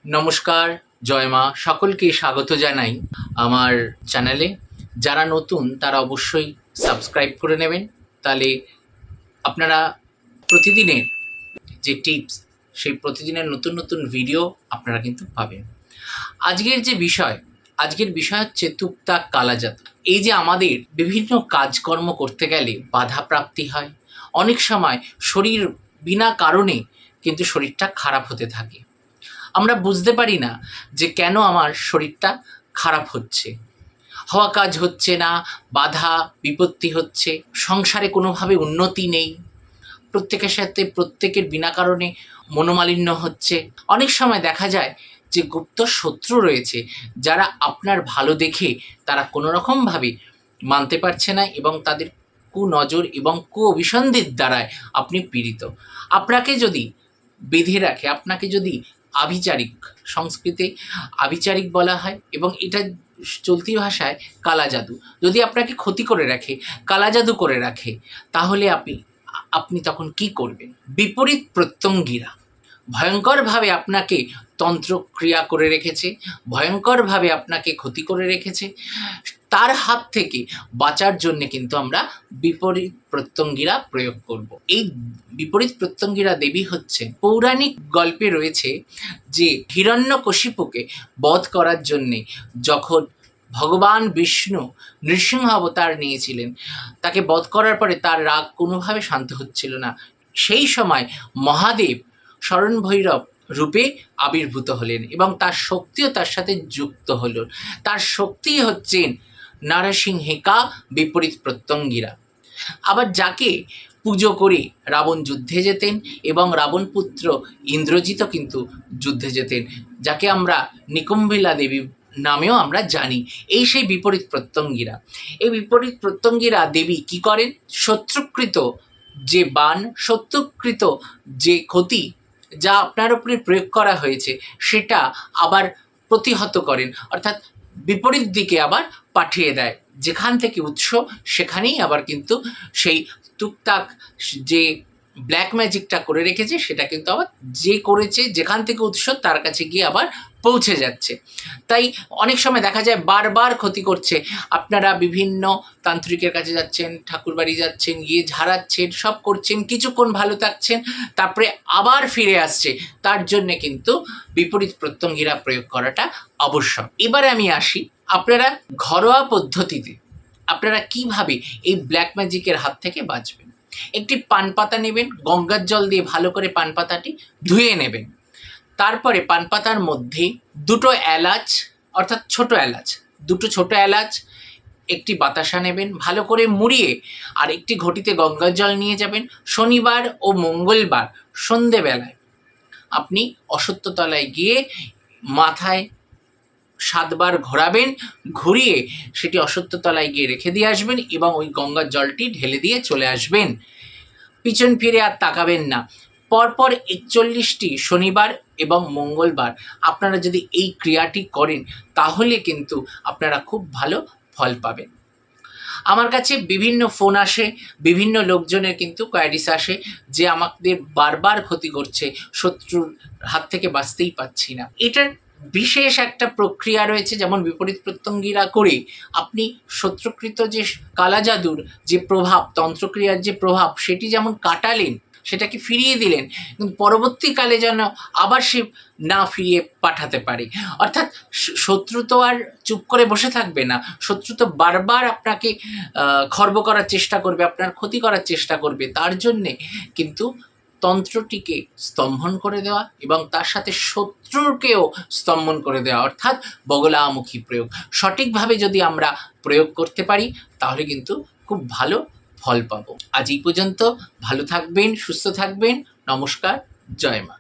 নমস্কার, জয় মা। সকলকে স্বাগত জানাই আমার চ্যানেলে। যারা নতুন তারা অবশ্যই সাবস্ক্রাইব করে নেবেন, তাহলে আপনারা প্রতিদিনের যে টিপস, সেই প্রতিদিনের নতুন নতুন ভিডিও আপনারা কিন্তু পাবেন। আজকের বিষয় হচ্ছে টুকটাক কালাজাদু। এই যে আমাদের বিভিন্ন কাজকর্ম করতে গেলে বাধাপ্রাপ্তি হয়, অনেক সময় শরীর বিনা কারণে কিন্তু শরীরটা খারাপ হতে থাকে। আমরা বুঝতে পারি না যে কেন আমার শরীরটা খারাপ হচ্ছে, হওয়া কাজ হচ্ছে না, বাধা বিপত্তি হচ্ছে, সংসারে কোনোভাবে উন্নতি নেই, প্রত্যেকের সাথে প্রত্যেকের বিনা কারণে মনোমালিন্য হচ্ছে। অনেক সময় দেখা যায় যে গুপ্ত শত্রু রয়েছে, যারা আপনার ভালো দেখে তারা কোনো রকমভাবে মানতে পারছে না এবং তাদের কুনজর এবং অভিসন্ধির দ্বারায় আপনি পীড়িত। আপনাকে যদি বেঁধে রাখে, আপনাকে যদি আভিচারিক, সংস্কৃতে আভিচারিক বলা হয় এবং এটা চলতি ভাষায় কালাজাদু, যদি আপনাকে ক্ষতি করে রাখে, কালাজাদু করে রাখে, তাহলে আপনি তখন কি করবেন? বিপরীত প্রত্যঙ্গীরা ভয়ঙ্করভাবে আপনাকে তন্ত্রক্রিয়া করে রেখেছে, ভয়ঙ্করভাবে আপনাকে ক্ষতি করে রেখেছে। তার হাত থেকে বাঁচার জন্য কিন্তু আমরা বিপরীত প্রত্যঙ্গীরা প্রয়োগ করব। এই বিপরীত প্রত্যঙ্গীরা দেবী হচ্ছে, পৌরাণিক গল্পে রয়েছে যে হিরণ্যকশিপুকে বধ করার জন্যে যখন ভগবান বিষ্ণু নৃসিংহ অবতার নিয়েছিলেন, তাকে বধ করার পরে তার রাগ কোনোভাবে শান্ত হচ্ছিল না। সেই সময় মহাদেব শরণ ভৈরব রূপে আবির্ভূত হলেন এবং তার শক্তিও তার সাথে যুক্ত হল। তার শক্তি হচ্ছেন নারসিংহিকা বিপরীত প্রত্যঙ্গীরা। আবার যাকে পুজো করে রাবণ যুদ্ধে যেতেন এবং রাবণ পুত্র ইন্দ্রজিৎও কিন্তু যুদ্ধে যেতেন, যাকে আমরা নিকুম্ভিলা দেবী নামেও আমরা জানি। এই সেই বিপরীত প্রত্যঙ্গীরা। এই বিপরীত প্রত্যঙ্গীরা দেবী কি করেন? শত্রুকৃত যে বাণ, শত্রুকৃত যে ক্ষতি যা আপনার উপরে প্রয়োগ করা হয়েছে, সেটা আবার প্রতিহত করেন, অর্থাৎ বিপরীত দিকে আবার পাঠিয়ে দেয়। যেখান থেকে উৎস সেখানেই আবার কিন্তু সেই টুকটাক যে ব্ল্যাক ম্যাজিকটা করে রেখেছে, সেটা কিন্তু আবার যে করেছে, যেখান থেকে উৎস তার কাছে গিয়ে আবার পৌঁছে যাচ্ছে। তাই অনেক সময় দেখা যায় বারবার ক্ষতি করছে। আপনারা বিভিন্ন তান্ত্রিকের কাছে যাচ্ছেন, ঠাকুরবাড়ি যাচ্ছেন, গিয়ে ঝাড়াচ্ছেন, সব করছেন, কিছুক্ষণ ভালো থাকছেন, তারপরে আবার ফিরে আসছে। তার জন্যে কিন্তু বিপরীত প্রত্যঙ্গীরা প্রয়োগ করাটা আবশ্যক। এবারে আমি আসি, আপনারা ঘরোয়া পদ্ধতিতে আপনারা কিভাবে এই ব্ল্যাক ম্যাজিকের হাত থেকে বাঁচবেন। একটি পান পাতা নেবেন, গঙ্গার জল দিয়ে ভালো করে পান পাতাটি ধুয়ে নেবেন। তারপরে পান পাতার মধ্যে দুটো এলাচ, অর্থাৎ দুটো ছোট এলাচ, একটি বাতাসা নেবেন, ভালো করে মুড়িয়ে আর একটি ঘটিতে গঙ্গার জল নিয়ে যাবেন। শনিবার ও মঙ্গলবার সন্ধেবেলায় আপনি অশ্বত্থতলায় গিয়ে মাথায় 7 বার ঘোরাবেন, ঘুরিয়ে সেটি অশ্বত্থতলায় গিয়ে রেখে দিয়ে আসবেন এবং ওই গঙ্গার জলটি ঢেলে দিয়ে চলে আসবেন। পিছন ফিরে আর তাকাবেন না। পরপর 41টি শনিবার এবং মঙ্গলবার আপনারা যদি এই ক্রিয়াটি করেন, তাহলে কিন্তু আপনারা খুব ভালো ফল পাবেন। আমার কাছে বিভিন্ন ফোন আসে, বিভিন্ন লোকজনের কিন্তু কোয়ারিস আসে যে আমাদের বারবার ক্ষতি করছে, শত্রুর হাত থেকে বাঁচতেই পাচ্ছি না। এটার বিশেষ একটা প্রক্রিয়া রয়েছে, যেমন বিপরীত প্রত্যঙ্গীরা করে আপনি শত্রুকৃত যে কালাজাদুর যে প্রভাব, তন্ত্রক্রিয়ার যে প্রভাব, সেটি যেমন কাটালেন, সেটাকে ফিরিয়ে দিলেন, কিন্তু পরবর্তীকালে যেন আবার সে না ফিরিয়ে পাঠাতে পারে। অর্থাৎ শত্রু তো আর চুপ করে বসে থাকবে না, শত্রু তো বারবার আপনাকে খর্ব করার চেষ্টা করবে, আপনার ক্ষতি করার চেষ্টা করবে। তার জন্যে কিন্তু তন্ত্রটিকে স্তম্ভন করে দেওয়া এবং তার সাথে শত্রুকেও স্তম্ভন করে দেওয়া, অর্থাৎ বগলামুখী প্রয়োগ, সঠিকভাবে যদি আমরা প্রয়োগ করতে পারি, তাহলে কিন্তু খুব ভালো ফল পাবো। আজ এই পর্যন্ত। ভালো থাকবেন, সুস্থ থাকবেন। নমস্কার, জয় মা।